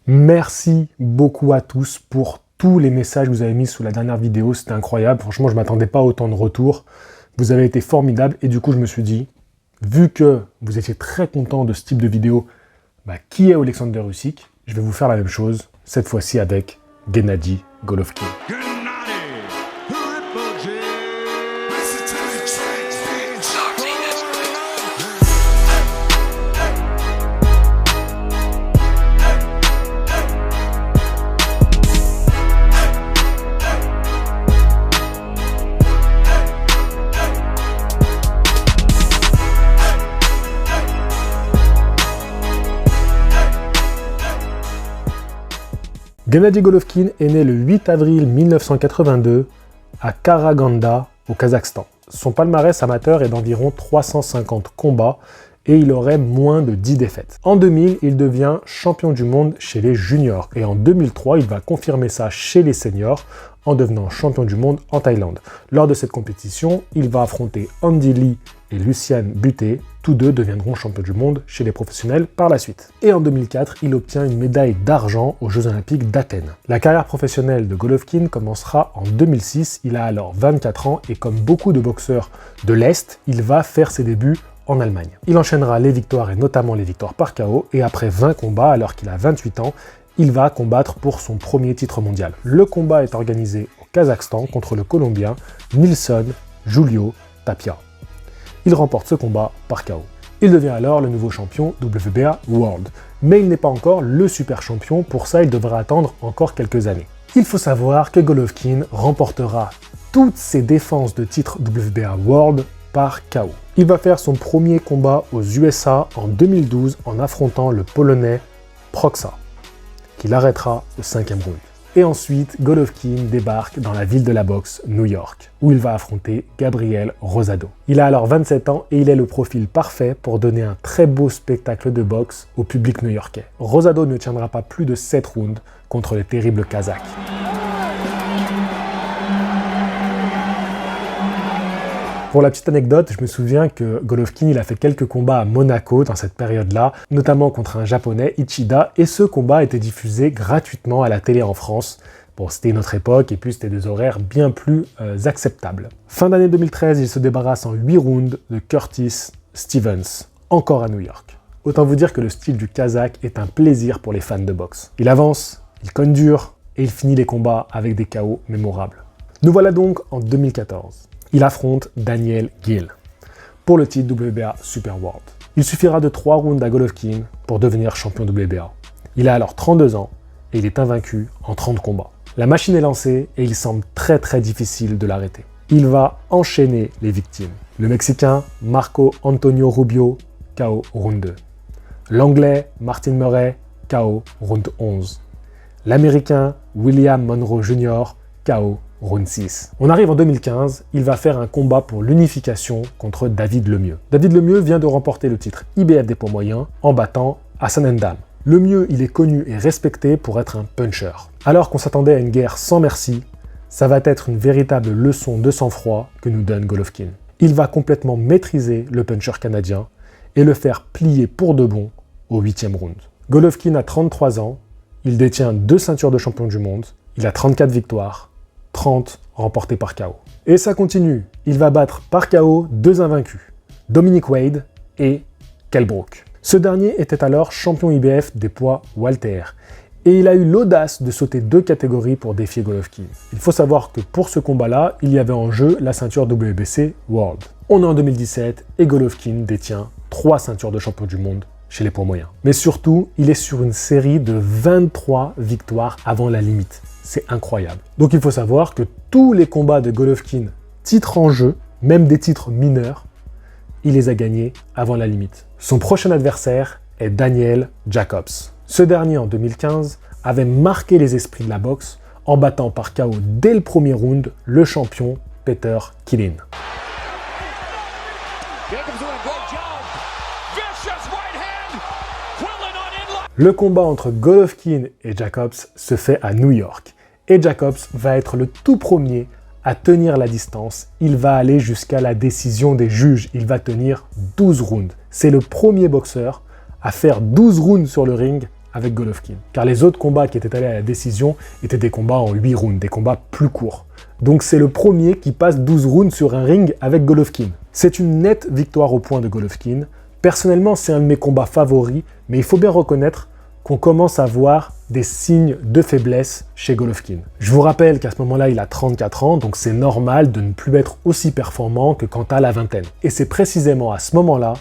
Merci beaucoup à tous pour tous les messages que vous avez mis sous la dernière vidéo, c'était incroyable. Franchement, je ne m'attendais pas à autant de retours. Vous avez été formidables et du coup, je me suis dit, vu que vous étiez très content de ce type de vidéo, qui est Alexander Usyk? Je vais vous faire la même chose, cette fois-ci avec Gennady Golovkin. Gennady Golovkin est né le 8 avril 1982 à Karaganda, au Kazakhstan. Son palmarès amateur est d'environ 350 combats et il aurait moins de 10 défaites. En 2000, il devient champion du monde chez les juniors et en 2003, il va confirmer ça chez les seniors en devenant champion du monde en Thaïlande. Lors de cette compétition, il va affronter Andy Lee et Lucian Bute. Tous deux deviendront champions du monde chez les professionnels par la suite. Et en 2004, il obtient une médaille d'argent aux Jeux Olympiques d'Athènes. La carrière professionnelle de Golovkin commencera en 2006, il a alors 24 ans et comme beaucoup de boxeurs de l'Est, il va faire ses débuts en Allemagne. Il enchaînera les victoires et notamment les victoires par KO et après 20 combats, alors qu'il a 28 ans, il va combattre pour son premier titre mondial. Le combat est organisé au Kazakhstan contre le Colombien Nilson Julio Tapia. Il remporte ce combat par KO. Il devient alors le nouveau champion WBA World. Mais il n'est pas encore le super champion, pour ça il devra attendre encore quelques années. Il faut savoir que Golovkin remportera toutes ses défenses de titre WBA World par KO. Il va faire son premier combat aux USA en 2012 en affrontant le Polonais Proksa, qu'il arrêtera au 5e round. Et ensuite, Golovkin débarque dans la ville de la boxe, New York, où il va affronter Gabriel Rosado. Il a alors 27 ans et il est le profil parfait pour donner un très beau spectacle de boxe au public new-yorkais. Rosado ne tiendra pas plus de 7 rounds contre les terribles Kazakhs. Pour la petite anecdote, je me souviens que Golovkin il a fait quelques combats à Monaco dans cette période-là, notamment contre un japonais, Ichida, et ce combat était diffusé gratuitement à la télé en France. Bon, c'était une autre époque et puis c'était des horaires bien plus acceptables. Fin d'année 2013, il se débarrasse en 8 rounds de Curtis Stevens, encore à New York. Autant vous dire que le style du Kazakh est un plaisir pour les fans de boxe. Il avance, il cogne dur et il finit les combats avec des KO mémorables. Nous voilà donc en 2014. Il affronte Daniel Gill pour le titre WBA Super World. Il suffira de 3 rounds à Golovkin pour devenir champion WBA. Il a alors 32 ans et il est invaincu en 30 combats. La machine est lancée et il semble très difficile de l'arrêter. Il va enchaîner les victimes. Le Mexicain Marco Antonio Rubio, KO round 2. L'Anglais Martin Murray, KO round 11. L'Américain William Monroe Jr., KO round 6. On arrive en 2015, il va faire un combat pour l'unification contre David Lemieux. David Lemieux vient de remporter le titre IBF des poids moyens en battant Hassan N'Dam. Lemieux, il est connu et respecté pour être un puncher. Alors qu'on s'attendait à une guerre sans merci, ça va être une véritable leçon de sang-froid que nous donne Golovkin. Il va complètement maîtriser le puncher canadien et le faire plier pour de bon au 8e round. Golovkin a 33 ans, il détient 2 ceintures de champion du monde, il a 34 victoires, 30 remportés par KO. Et ça continue, il va battre par KO 2 invaincus, Dominic Wade et Kell Brook. Ce dernier était alors champion IBF des poids Walter, et il a eu l'audace de sauter 2 catégories pour défier Golovkin. Il faut savoir que pour ce combat-là, il y avait en jeu la ceinture WBC World. On est en 2017 et Golovkin détient 3 ceintures de champion du monde chez les poids moyens. Mais surtout, il est sur une série de 23 victoires avant la limite. C'est incroyable. Donc il faut savoir que tous les combats de Golovkin, titres en jeu, même des titres mineurs, il les a gagnés avant la limite. Son prochain adversaire est Daniel Jacobs. Ce dernier, en 2015, avait marqué les esprits de la boxe en battant par KO dès le premier round le champion Peter Quillin. Le combat entre Golovkin et Jacobs se fait à New York. Et Jacobs va être le tout premier à tenir la distance. Il va aller jusqu'à la décision des juges. Il va tenir 12 rounds. C'est le premier boxeur à faire 12 rounds sur le ring avec Golovkin, car les autres combats qui étaient allés à la décision étaient des combats en 8 rounds, des combats plus courts. Donc c'est le premier qui passe 12 rounds sur un ring avec Golovkin. C'est une nette victoire au point de Golovkin. Personnellement, c'est un de mes combats favoris, mais il faut bien reconnaître qu'on commence à voir des signes de faiblesse chez Golovkin. Je vous rappelle qu'à ce moment-là, il a 34 ans, donc c'est normal de ne plus être aussi performant que quand à la vingtaine. Et c'est précisément à ce moment-là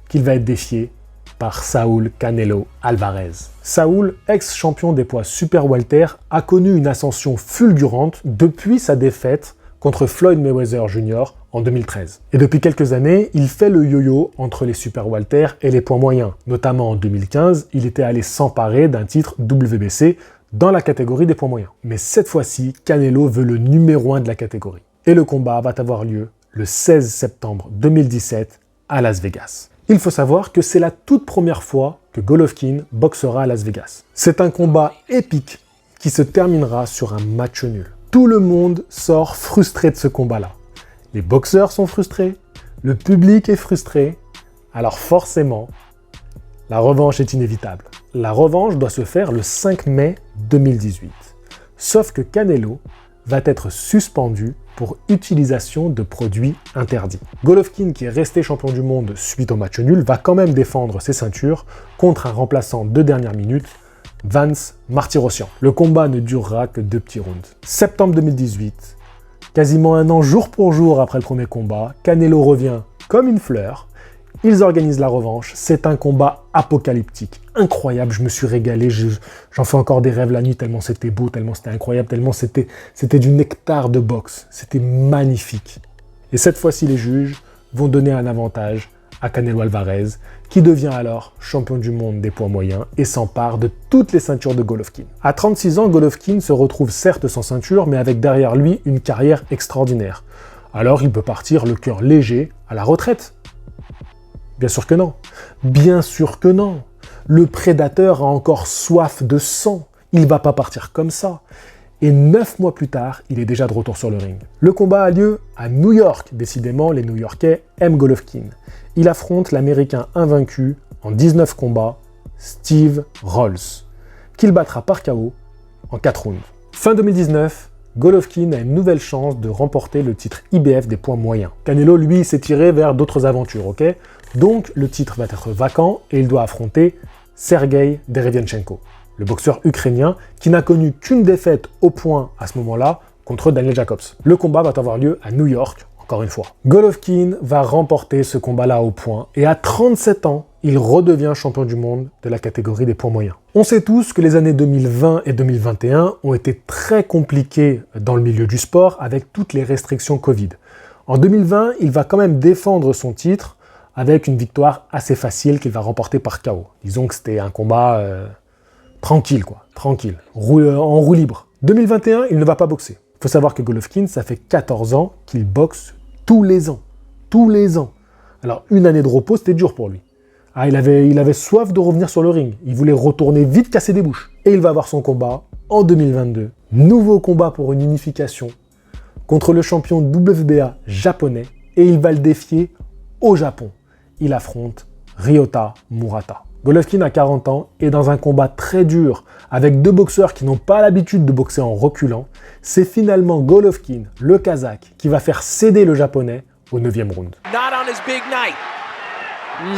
qu'il va être défié par Saúl Canelo Alvarez. Saúl, ex-champion des poids super welter, a connu une ascension fulgurante depuis sa défaite contre Floyd Mayweather Jr. en 2013. Et depuis quelques années, il fait le yo-yo entre les super welter et les poids moyens. Notamment en 2015, il était allé s'emparer d'un titre WBC dans la catégorie des poids moyens. Mais cette fois-ci, Canelo veut le numéro 1 de la catégorie. Et le combat va avoir lieu le 16 septembre 2017 à Las Vegas. Il faut savoir que c'est la toute première fois que Golovkin boxera à Las Vegas. C'est un combat épique qui se terminera sur un match nul. Tout le monde sort frustré de ce combat-là. Les boxeurs sont frustrés, le public est frustré, alors forcément, la revanche est inévitable. La revanche doit se faire le 5 mai 2018. Sauf que Canelo va être suspendu pour utilisation de produits interdits. Golovkin, qui est resté champion du monde suite au match nul, va quand même défendre ses ceintures contre un remplaçant de dernière minute, Vance Martirosyan. Le combat ne durera que 2 petits rounds. Septembre 2018, quasiment un an jour pour jour après le premier combat, Canelo revient comme une fleur. Ils organisent la revanche. C'est un combat apocalyptique, incroyable. Je me suis régalé. J'en fais encore des rêves la nuit tellement c'était beau, tellement c'était incroyable, tellement c'était du nectar de boxe. C'était magnifique. Et cette fois-ci, les juges vont donner un avantage à Canelo Alvarez, qui devient alors champion du monde des poids moyens et s'empare de toutes les ceintures de Golovkin. À 36 ans, Golovkin se retrouve certes sans ceinture, mais avec derrière lui une carrière extraordinaire. Alors il peut partir le cœur léger à la retraite. Bien sûr que non. Bien sûr que non. Le prédateur a encore soif de sang. Il ne va pas partir comme ça. Et 9 mois plus tard, il est déjà de retour sur le ring. Le combat a lieu à New York. Décidément, les New-Yorkais aiment Golovkin. Il affronte l'Américain invaincu en 19 combats, Steve Rolls, qu'il battra par KO en 4 rounds. Fin 2019, Golovkin a une nouvelle chance de remporter le titre IBF des poids moyens. Canelo, lui, s'est tiré vers d'autres aventures, ok ? Donc, le titre va être vacant et il doit affronter Sergei Derevianchenko, le boxeur ukrainien qui n'a connu qu'une défaite au point à ce moment-là contre Daniel Jacobs. Le combat va avoir lieu à New York, encore une fois. Golovkin va remporter ce combat-là au point et à 37 ans, il redevient champion du monde de la catégorie des poids moyens. On sait tous que les années 2020 et 2021 ont été très compliquées dans le milieu du sport avec toutes les restrictions Covid. En 2020, il va quand même défendre son titre avec une victoire assez facile qu'il va remporter par KO. Disons que c'était un combat tranquille, en roue libre. 2021, il ne va pas boxer. Il faut savoir que Golovkin, ça fait 14 ans qu'il boxe tous les ans. Tous les ans. Alors, une année de repos, c'était dur pour lui. Ah, il avait soif de revenir sur le ring. Il voulait retourner vite casser des bouches. Et il va avoir son combat en 2022. Nouveau combat pour une unification contre le champion WBA japonais. Et il va le défier au Japon. Il affronte Ryota Murata. Golovkin a 40 ans et dans un combat très dur avec 2 boxeurs qui n'ont pas l'habitude de boxer en reculant, c'est finalement Golovkin, le Kazakh, qui va faire céder le Japonais au 9e round. Not on his big night.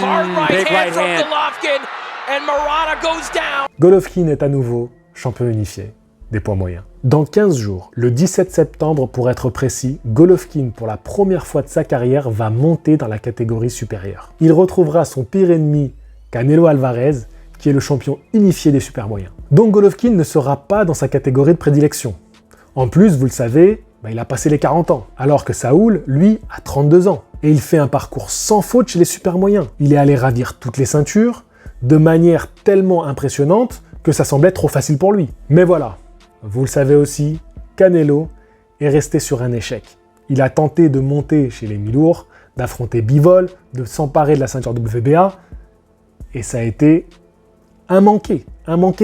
Hard right hand from Golovkin and Murata goes down. Golovkin est à nouveau champion unifié des poids moyens. Dans 15 jours, le 17 septembre pour être précis, Golovkin, pour la première fois de sa carrière, va monter dans la catégorie supérieure. Il retrouvera son pire ennemi, Canelo Alvarez, qui est le champion unifié des super moyens. Donc Golovkin ne sera pas dans sa catégorie de prédilection. En plus, vous le savez, il a passé les 40 ans, alors que Saúl, lui, a 32 ans. Et il fait un parcours sans faute chez les super moyens. Il est allé ravir toutes les ceintures, de manière tellement impressionnante que ça semblait trop facile pour lui. Mais voilà, vous le savez aussi, Canelo est resté sur un échec. Il a tenté de monter chez les mi-lourds, d'affronter Bivol, de s'emparer de la ceinture WBA, et ça a été un manqué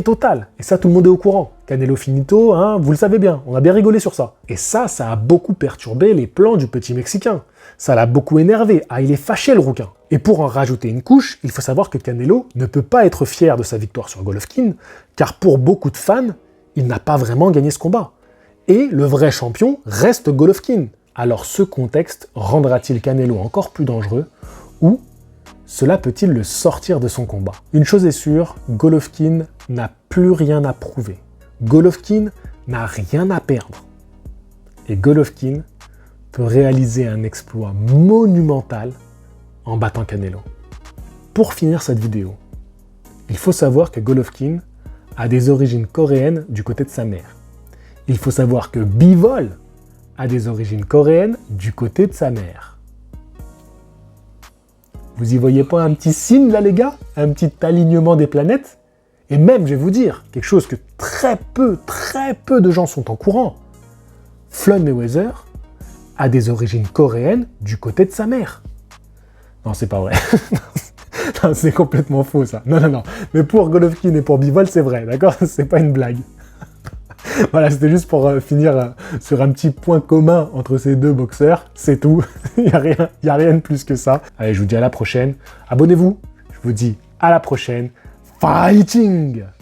total. Et ça, tout le monde est au courant. Canelo finito, hein, vous le savez bien, on a bien rigolé sur ça. Et ça a beaucoup perturbé les plans du petit Mexicain. Ça l'a beaucoup énervé. Ah, il est fâché, le rouquin. Et pour en rajouter une couche, il faut savoir que Canelo ne peut pas être fier de sa victoire sur Golovkin, car pour beaucoup de fans, il n'a pas vraiment gagné ce combat. Et le vrai champion reste Golovkin. Alors ce contexte rendra-t-il Canelo encore plus dangereux, ou cela peut-il le sortir de son combat? Une chose est sûre, Golovkin n'a plus rien à prouver. Golovkin n'a rien à perdre. Et Golovkin peut réaliser un exploit monumental en battant Canelo. Pour finir cette vidéo, il faut savoir que Golovkin a des origines coréennes du côté de sa mère. Il faut savoir que Bivol a des origines coréennes du côté de sa mère. Vous y voyez pas un petit signe là les gars? Un petit alignement des planètes? Et même, je vais vous dire, quelque chose que très peu de gens sont en courant. Floyd Mayweather a des origines coréennes du côté de sa mère. Non, c'est pas vrai. Non, c'est complètement faux ça. Non. Mais pour Golovkin et pour Bivol, c'est vrai, d'accord? C'est pas une blague. Voilà, c'était juste pour finir sur un petit point commun entre ces deux boxeurs, c'est tout. Il n'y a rien de plus que ça. Allez, je vous dis à la prochaine. Abonnez-vous. Je vous dis à la prochaine. Fighting!